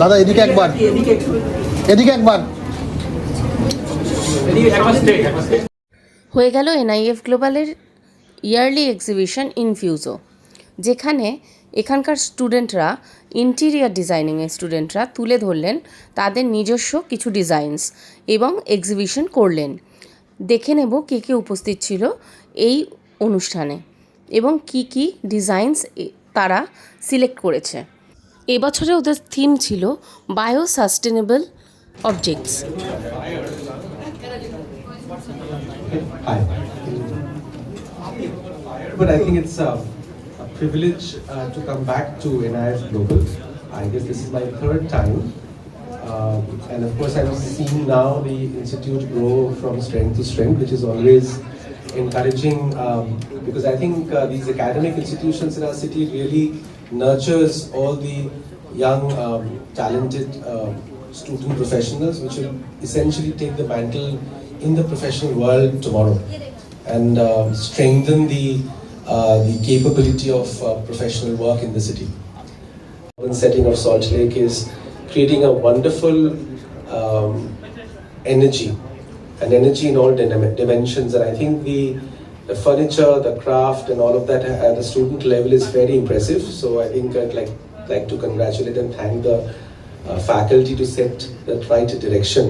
দাদা এদিকে একবার, এদিকে একবার। হয়ে গেল এনআইএফ গ্লোবালের ইয়ারলি এক্সিবিশন ইনফিউজো, যেখানে এখানকার স্টুডেন্টরা, ইন্টিরিয়ার ডিজাইনিংয়ের স্টুডেন্টরা তুলে ধরলেন তাদের নিজস্ব কিছু ডিজাইনস এবং এক্সিবিশন করলেন। দেখে নেব কে কে উপস্থিত ছিল এই অনুষ্ঠানে এবং কি কি ডিজাইনস তারা সিলেক্ট করেছে। এবছরে ওদের থিম ছিল bio sustainable objects. Hi. But I think it's a privilege to come back to NIF Global. I guess this is my third time. And of course I'm seeing now the institute grow from strength to strength, which is always encouraging because I think these academic institutions in our city really nurtures all the young talented student professionals which will essentially take the mantle in the professional world tomorrow and strengthen the capability of professional work in the city. The setting of Salt Lake is creating a wonderful energy, and energy in all dimensions, and I think the furniture, the craft and all of that at the student level is very impressive. So I think I'd like to congratulate and thank the faculty to set the right direction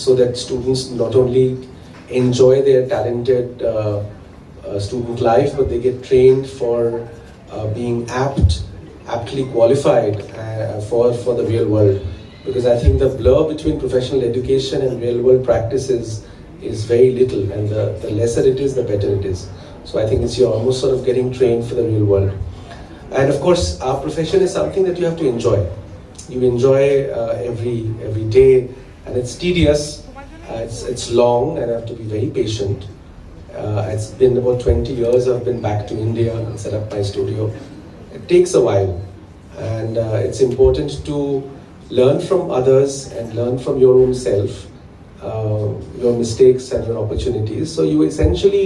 so that students not only enjoy their talented student life, but they get trained for being aptly qualified for the real world. Because I think the blur between professional education and real world practices is very little, and the lesser it is, the better it is. So I think you're almost sort of getting trained for the real world. And of course, our profession is something that you have to enjoy. You enjoy every day, and it's tedious, it's long, and I have to be very patient. It's been about 20 years I've been back to India and set up my studio. It takes a while, and it's important to learn from others and learn from your own self, your mistakes and your opportunities. So you essentially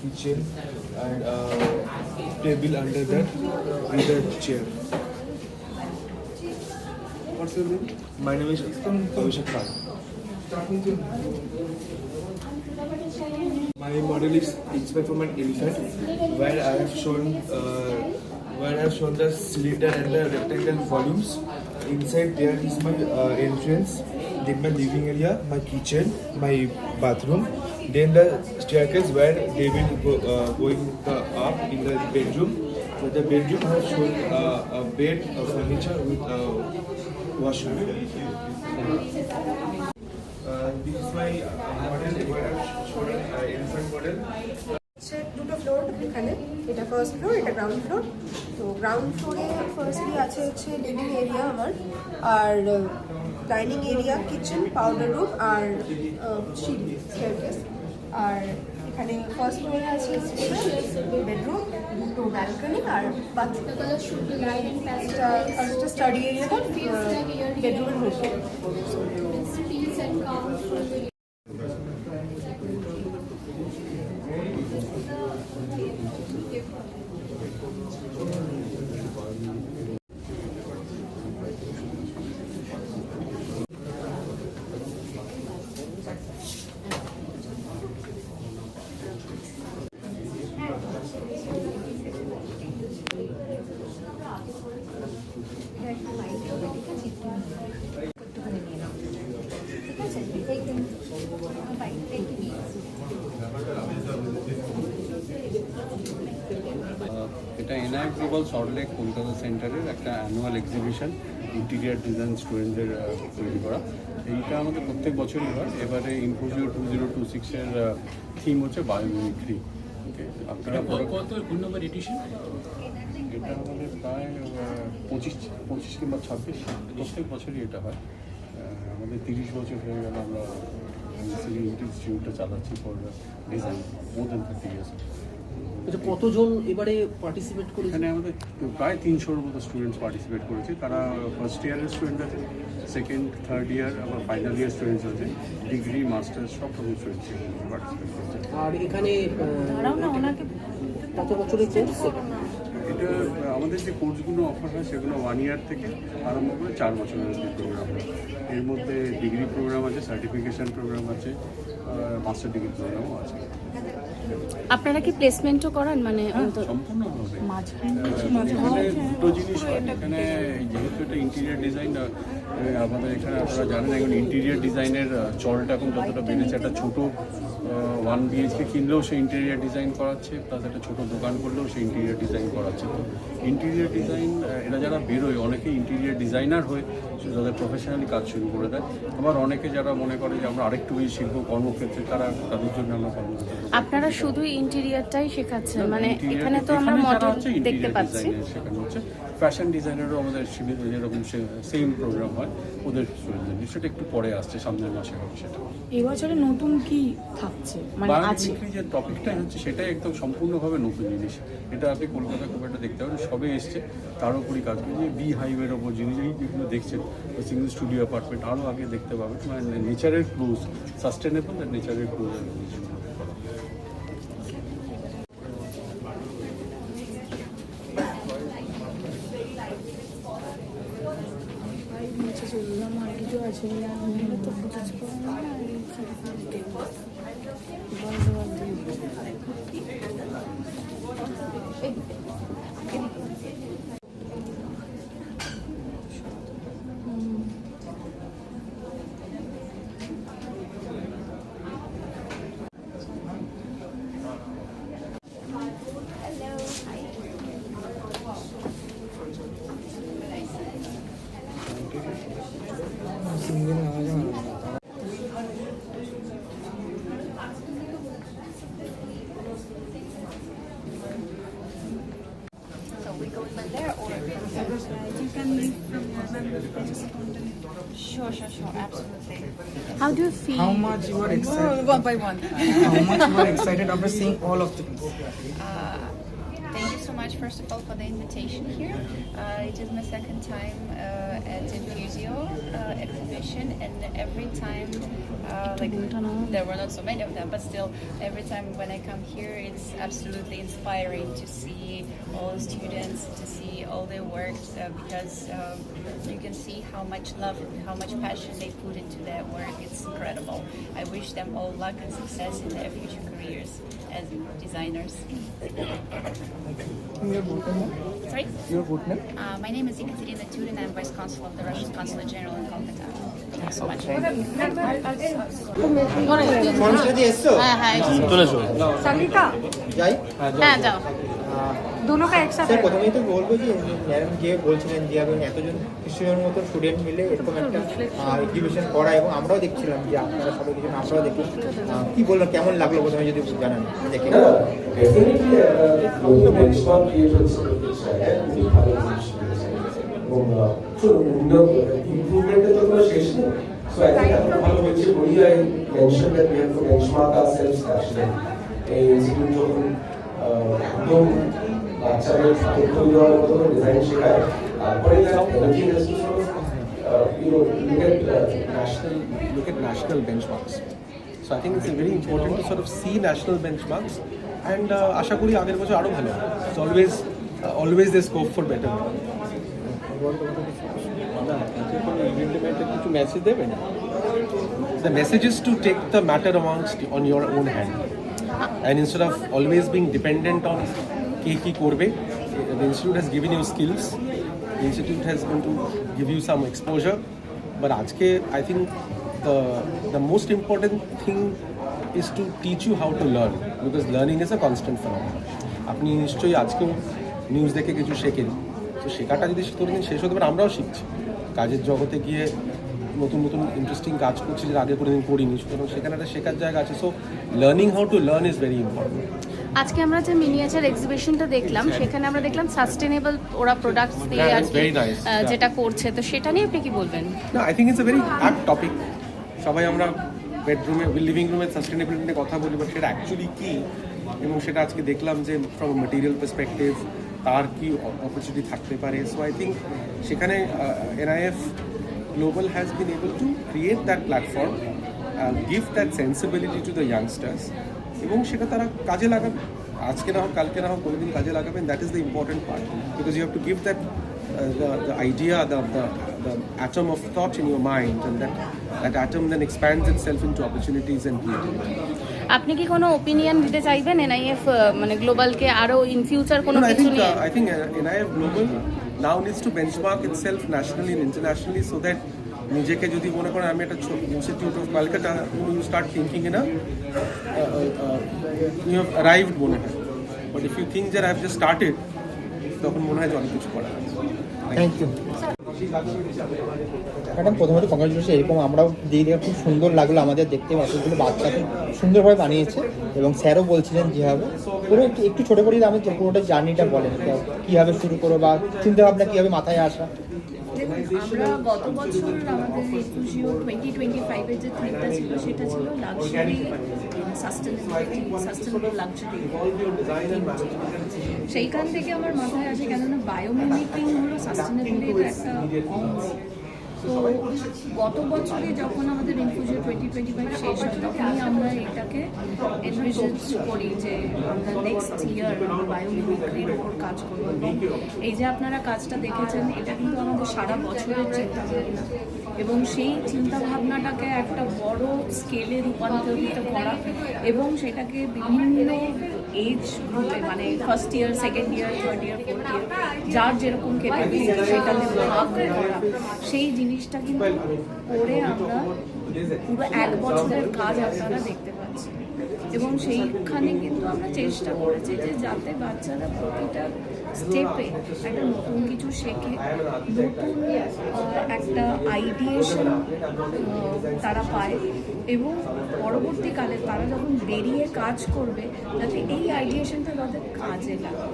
kitchen and table under that with a chair. What's your name? My name is Abhishek Khan. My model is inspired from an elephant, where I have shown the cylinder and the rectangle volumes. Inside there is my entrance, then my living area, my kitchen, my bathroom, then the staircase where they will go going up in the bedroom. So the bedroom I have shown a bed, a furniture with a washroom. This is my model where I have shown elephant model. দুটো floor এখানে, এটা first floor, এটা ground floor. তো ground ফ্লোরে firstly আছে হচ্ছে living area আমার, আর dining area, kitchen, powder room আর সিঁড়ি, স্টেয়ারকেস। আর এখানে ফার্স্ট ফ্লোরে আছে বেডরুম, দুটো ব্যালকনি আর বাথরুম। একটা স্টাডি এরিয়া, বেডরুমের মধ্যে। এটা এনআই গ্লোবাল সল্টলেক কলকাতা সেন্টারের একটা অ্যানুয়াল এক্সিবিশন ইন্টিরিয়ার ডিজাইন স্টুডেন্টদের তৈরি করা। এইটা আমাদের প্রত্যেক বছরই হয়। এবারে ইনফোজিও 2026-এর থিম হচ্ছে বায়োমিমিক্রি। ওকে, আপনারা কোন নম্বর এডিশন? এটা আমাদের প্রায় 25 কিংবা 26 প্রত্যেক বছরই এটা হয়। আমাদের 30 বছর হয়ে গেল আমরা ইনস্টিটিউটটা চালাচ্ছি for design, more than 30 years. আচ্ছা, কতজন এবারে পার্টিসিপেট করেছে? এখানে আমাদের প্রায় 300-র মতো স্টুডেন্টস পার্টিসিপেট করেছে। তারা ফার্স্ট ইয়ারের স্টুডেন্ট আছে, সেকেন্ড থার্ড ইয়ার, আবার ফাইনাল ইয়ার স্টুডেন্টস আছে, ডিগ্রি মাস্টার্স সব রকম স্টুডেন্টস পার্টিসিপেট করেছে। আর এখানে কত বছরের কোর্স? এটা আমাদের যে কোর্সগুলো অফার হয় সেগুলো 1 ইয়ার থেকে আরম্ভ করে 4 বছরের যে প্রোগ্রাম হয়। এর মধ্যে ডিগ্রি প্রোগ্রাম আছে, সার্টিফিকেশন প্রোগ্রাম আছে, মাস্টার ডিগ্রি প্রোগ্রামও আছে। আপনারা কি প্লেসমেন্টও করান, মানে সম্পূর্ণভাবে এখানে দুটো জিনিস হয়। এখানে যেহেতু এটা ইন্টেরিয়ার ডিজাইন, আমাদের এখানে আপনারা জানেন এখন ইন্টেরিয়ার ডিজাইনের চলটা এখন যতটা বেড়েছে, একটা ছোটো 1 BHK কিনলেও সে ইন্টেরিয়ার ডিজাইন করাচ্ছে, প্লাস একটা ছোটো দোকান করলেও সে ইন্টেরিয়ার ডিজাইন করাচ্ছে। তো ইন্টেরিয়ার ডিজাইন এরা যারা বেরোয়, অনেকে ইন্টেরিয়ার ডিজাইনার হয়ে তাদের প্রফেশনালি কাজ শুরু করে দেয়। আবার অনেকে যারা মনে করে যে আমরা আরেকটু বেশি শিখবো কর্মক্ষেত্রে, তাদের জন্য আমরা কর্মক্ষেত্রে। আপনারা শুধু ইন্টেরিয়ারটাই শেখাচ্ছেন? মানে এখানে তো আমরা মডেল দেখতে পাচ্ছি। সেখানে হচ্ছে ফ্যাশন ডিজাইনারও আমাদের শিবির যেরকম সেম প্রোগ্রাম হয় ওদের স্টুডেন্টদের, সেটা একটু পরে আসছে, সামনের মাসে হবে সেটা। এই বছরে নতুন কি থাকছে, মানে আছে? বায়োমিমিক্রি যে টপিকটাই হচ্ছে সেটাই একদম সম্পূর্ণভাবে নতুন জিনিস। এটা আপনি কলকাতা খুব একটা দেখতে পাবেন, সবে এসছে। তার উপরই কাজ করে যে বি হাইওয়ের ওপর জিনিস, এই যেগুলো দেখছেন সিঙ্গল স্টুডিও অ্যাপার্টমেন্ট, আরও আগে দেখতে পাবেন। মানে নেচারের ক্লোজ, সাস্টেনেবল আর নেচারের ক্লোজ জিনিসগুলো করা। চললাম আর কিছু আছে তো বুঝেছি। You can leave from your member. Sure, absolutely. How do you feel? How much you are excited? One by one. How much you are excited after seeing all of them? Thank you so much, first of all, for the invitation here. It is my second time at Infusio exhibition, and every time, there were not so many of them, but still, every time when I come here, it's absolutely inspiring to see all the students, to see all their works, because you can see how much love and how much passion they put into their work. It's incredible. I wish them all luck and success in their future careers as designers. Your good name? Sorry? Your good name? My name is Ekaterina Turin. I'm Vice Consul of the Russian Consulate General in Kolkata. Thank you so much. Sagarika যাই হ্যাঁ, যাও। दोनों का एक साथ sir প্রথমেই তো বলবো যে ম্যাডাম যে বলছিলেন যে আপনি এতজন 300-এর মতো স্টুডেন্ট মিলে এরকম একটা এক্সিবিশন করা, এবং আমরাও দেখছিলাম যে আপনারা সবাই কিছু আমরাও দেখলাম, কি বললেন, কেমন লাগলো প্রথমে যদি জানান দেখে? ডেফিনেটলি নতুন বেঞ্চমার্ক ক্রিয়েট হচ্ছে প্রত্যেক জায়গায়, খুবই ভালো জিনিস এবং ইমপ্রুভমেন্টের তো কোনো শেষ নেই। সো আই থিঙ্ক এত ভালো হয়েছে বলি I mention that we have to benchmark ourselves actually. এই ইনস্টিটিউট যখন একদম বাচ্চাদের তথ্য দেওয়ার মতো ডিজাইন শেখায়, তারপরে everything has to sort of look at national benchmarks. So I think it's very important to sort of see national benchmarks, and আশা করি আগের বছর আরো ভালো। It's always there's scope for better. কিছু মেসেজ দেবেন? The message is to take the matter on your own hand, and instead of always being dependent on কে কি করবে, the institute has given you skills, the institute has going to give you some exposure, but আজকে I think the most important thing is to teach you how to learn, because learning is a constant phenomenon. আপনি নিশ্চয়ই আজকেও news দেখে কিছু শেখেন, তো শেখাটা যদি ততদিন শেষ হতে পারে, আমরাও শিখছি কাজের জগতে গিয়ে নতুন নতুন ইন্টারেস্টিং কাজ করছি যেটা আগে কোনোদিন করিনি, সুতরাং সেখানে একটা শেখার জায়গা আছে। So learning how to learn is very important. আজকে আমরা যে মিনিয়েচার এক্সিবিশনটা দেখলাম সেখানে আমরা দেখলাম সাস্টেনেবল ওরা প্রোডাক্টস দিয়ে আর কি যেটা করছে, তো সেটা নিয়ে আপনি কি বলবেন? না, I think it's a very apt topic. সবাই আমরা বেডরুমে লিভিং রুমের সাস্টেনেবিলিটি নিয়ে কথা বলি, বাট সেটা অ্যাকচুয়ালি কী, এবং সেটা আজকে দেখলাম যে ফ্রম মেটেরিয়াল পার্সপেক্টিভ তার কি অপরচুনিটি থাকতে পারে। সো আই থিঙ্ক সেখানে NIF Global has been able to create that platform, give that sensibility to the youngsters, এবং সেটা তারা কাজে লাগাবে, আজকে না হোক কালকে না হোক কোনোদিন কাজে লাগাবেন। That is the important part, because you have to give that the idea, the atom of thought in your mind, and that atom then expands itself into opportunities and creativity. আপনি কি কোনো ওপিনিয়ন দিতে চাইবেন NIF মানে গ্লোবালকে আরো in future কোনো কিছু নিয়ে? I think NIF Global now needs to benchmark itself nationally and internationally, so that নিজেকে যদি মনে করেন আমি একটা institute of Kolkata, you start thinking in a you have arrived মনে হয়, but if you think that I have just started, তখন মনে হয় যে অনেক কিছু করা আছে। Thank you madam. প্রথমত কংগ্রাচুলেশন, এরকম আমরাও দেখে খুব সুন্দর লাগলো আমাদের দেখতে, এতগুলো বাচ্চাকে সুন্দরভাবে বানিয়েছে, এবং স্যারও বলছিলেন যেভাবে পুরো একটু ছোটো করে আমি পুরোটা জার্নিটা বলেন, কীভাবে শুরু করো বা চিন্তাভাবনা কীভাবে মাথায় আসা। দেখুন, আমরা গত বছর আমাদের ইনফিউজিও 2025-এর যে থিমটা ছিল সেটা ছিল লাক্সারি সাস্টেনেবল লাক্সারি। সেইখান থেকে আমার মাথায় আসে, কেননা বায়োমিমিক্রিং হলো সাস্টেনেবিলিটির একটা অংশ। তো গত বছরে যখন আমাদের ইনফিউজিও 2025 শেষ হয় তখনই আমরা এটাকে এনভিজেন্স করি যে আমরা নেক্সট ইয়ার বায়োমিমিক্রির ওপর কাজ করবো। এবং এই যে আপনারা কাজটা দেখেছেন, এটা কিন্তু আমাদের সারা বছরের চিন্তাভাবনা, এবং সেই চিন্তাভাবনাটাকে একটা বড় স্কেলে রূপান্তরিত করা, এবং সেটাকে বিভিন্ন এজ গ্রুপে, মানে first year, second year, third year, fourth year, যার যেরকম ক্যাটাগরি সেটাতে ভাগ করা, সেই জিনিসটা কিন্তু করে আমরা পুরো 1 বছরের কাজ আপনারা দেখতে পাচ্ছি। এবং সেইখানে কিন্তু আমরা চেষ্টা করেছি যে যাতে বাচ্চারা প্রতিটা স্টেপে একটা নতুন কিছু শেখে, নতুন একটা আইডিয়েশন তারা পায়, এবং পরবর্তীকালে তারা যখন বেরিয়ে কাজ করবে যাতে এই আইডিয়েশনটা তাদের কাজে লাগে।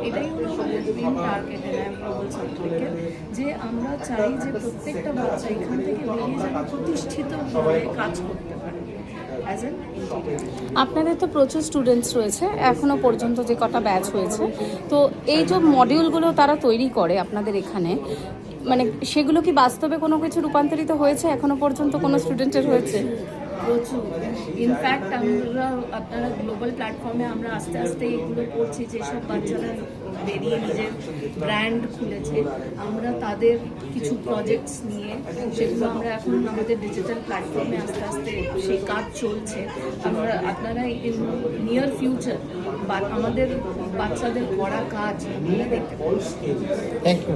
এটাই হলো আমাদের মেন টার্গেট গ্লোবাল সার্টিফিকেট, যে আমরা চাই যে প্রত্যেকটা বাচ্চা এখান থেকে বেরিয়ে যাতে প্রতিষ্ঠিতভাবে কাজ করতে পারে। আপনাদের তো প্রচুর স্টুডেন্টস রয়েছে, এখনো পর্যন্ত যে কটা ব্যাচ হয়েছে, তো এই যে মডিউলগুলো তারা তৈরি করে আপনাদের এখানে, মানে সেগুলো কি বাস্তবে কোনো কিছু রূপান্তরিত হয়েছে এখনো পর্যন্ত কোনো স্টুডেন্টের হয়েছে? প্রচুর। ইনফ্যাক্ট আমরা আপনারা গ্লোবাল প্ল্যাটফর্মে আমরা আস্তে আস্তে এগুলো করছি, যেসব বাচ্চারা বেরিয়ে নিজের ব্র্যান্ড খুলেছে, আমরা তাদের কিছু প্রজেক্টস নিয়ে সেগুলো আমরা এখন আমাদের ডিজিটাল প্ল্যাটফর্মে আস্তে আস্তে সেই কাজ চলছে। আমরা আপনারা ইন নিয়ার ফিউচার আমাদের বাচ্চাদের করা কাজ আপনারা দেখতে পাবেন। Thank you.